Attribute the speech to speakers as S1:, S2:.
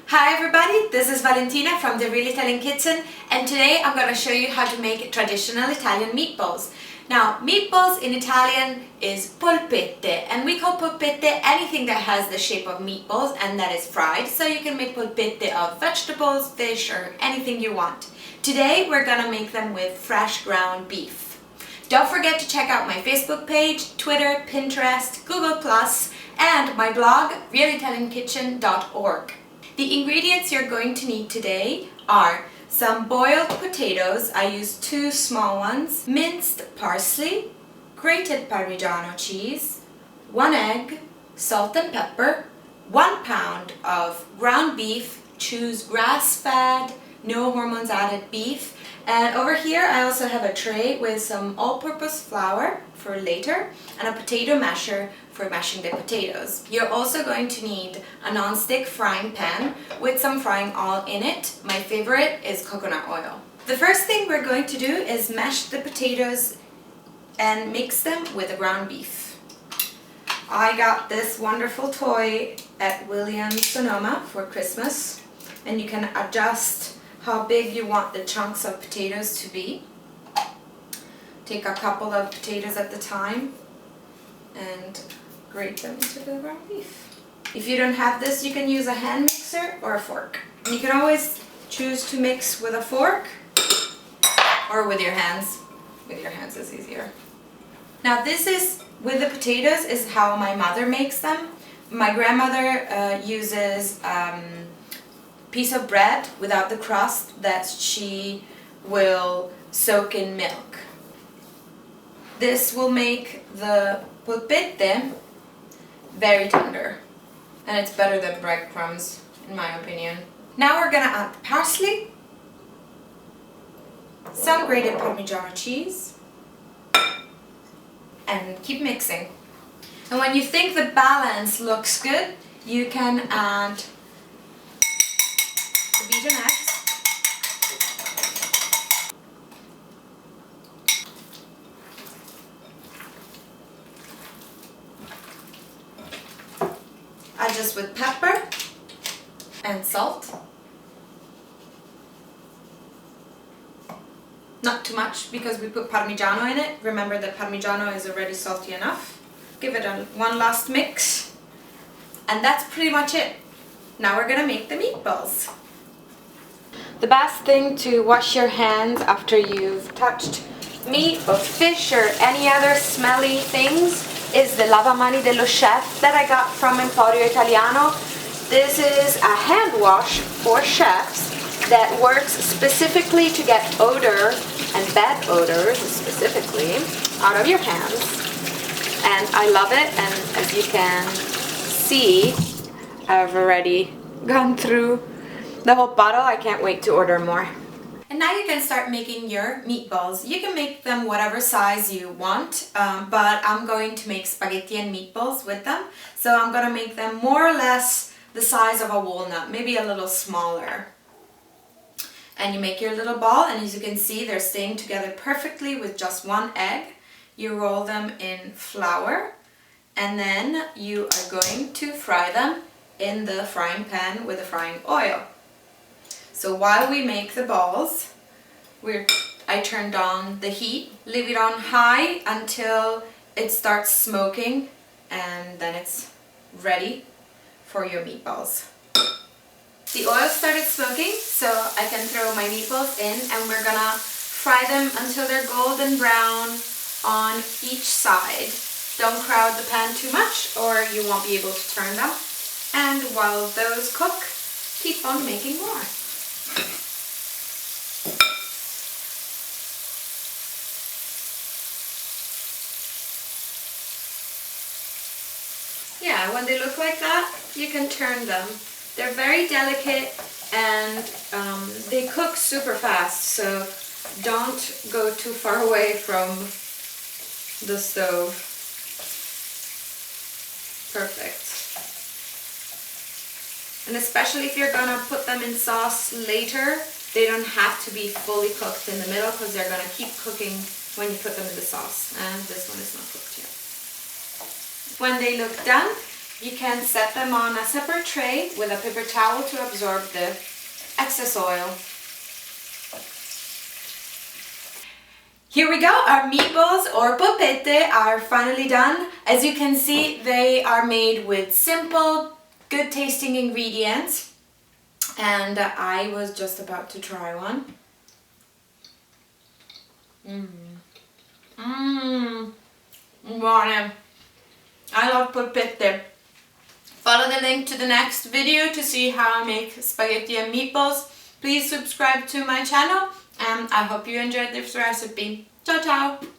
S1: Hi everybody, this is Valentina from the Real Italian Kitchen, and today I'm going to show you how to make traditional Italian meatballs. Now, meatballs in Italian is polpette, and we call polpette anything that has the shape of meatballs and that is fried, so you can make polpette of vegetables, fish, or anything you want. Today we're going to make them with fresh ground beef. Don't forget to check out my Facebook page, Twitter, Pinterest, Google+, and my blog, realitaliankitchen.org. The ingredients you're going to need today are some boiled potatoes, I use 2 small ones, minced parsley, grated Parmigiano cheese, 1 egg, salt and pepper, 1 pound of ground beef, choose grass-fed, no hormones added beef, and over here I also have a tray with some all-purpose flour for later and a potato masher for mashing the potatoes. You're also going to need a non-stick frying pan with some frying oil in it. My favorite is coconut oil. The first thing we're going to do is mash the potatoes and mix them with the ground beef. I got this wonderful toy at Williams Sonoma for Christmas, and you can adjust how big you want the chunks of potatoes to be. Take a couple of potatoes at the time and grate them into the ground beef. If you don't have this, you can use a hand mixer or a fork. And you can always choose to mix with a fork or with your hands. With your hands is easier. Now this is, with the potatoes, is how my mother makes them. My grandmother uses piece of bread without the crust that she will soak in milk. This will make the polpette very tender, and it's better than breadcrumbs in my opinion. Now we're gonna add parsley, some grated Parmigiano cheese, and keep mixing. And when you think the balance looks good, you can add the beaten eggs, adjust with pepper and salt. Not too much because we put Parmigiano in it. Remember that Parmigiano is already salty enough. Give it one last mix, and that's pretty much it. Now we're gonna make the meatballs. The best thing to wash your hands after you've touched meat or fish or any other smelly things is the lavamani dello chef that I got from Emporio Italiano. This is a hand wash for chefs that works specifically to get odor and bad odors specifically out of your hands. And I love it, and as you can see, I've already gone through the whole bottle. I can't wait to order more. And now you can start making your meatballs. You can make them whatever size you want, but I'm going to make spaghetti and meatballs with them. So I'm going to make them more or less the size of a walnut, maybe a little smaller. And you make your little ball, and as you can see, they're staying together perfectly with just 1 egg. You roll them in flour, and then you are going to fry them in the frying pan with the frying oil. So while we make the balls, I turned on the heat, leave it on high until it starts smoking, and then it's ready for your meatballs. The oil started smoking, so I can throw my meatballs in, and we're gonna fry them until they're golden brown on each side. Don't crowd the pan too much or you won't be able to turn them. And while those cook, keep on making more. Yeah, when they look like that, you can turn them. They're very delicate, and they cook super fast, so don't go too far away from the stove. Perfect. And especially if you're gonna put them in sauce later, they don't have to be fully cooked in the middle because they're gonna keep cooking when you put them in the sauce. And this one is not cooked yet. When they look done, You can set them on a separate tray with a paper towel to absorb the excess oil. Here we go, our meatballs or polpette are finally done. As you can see, they are made with simple, good tasting ingredients. And I was just about to try one. Buone. I love polpette. Follow the link to the next video to see how I make spaghetti and meatballs. Please subscribe to my channel and I hope you enjoyed this recipe. Ciao ciao!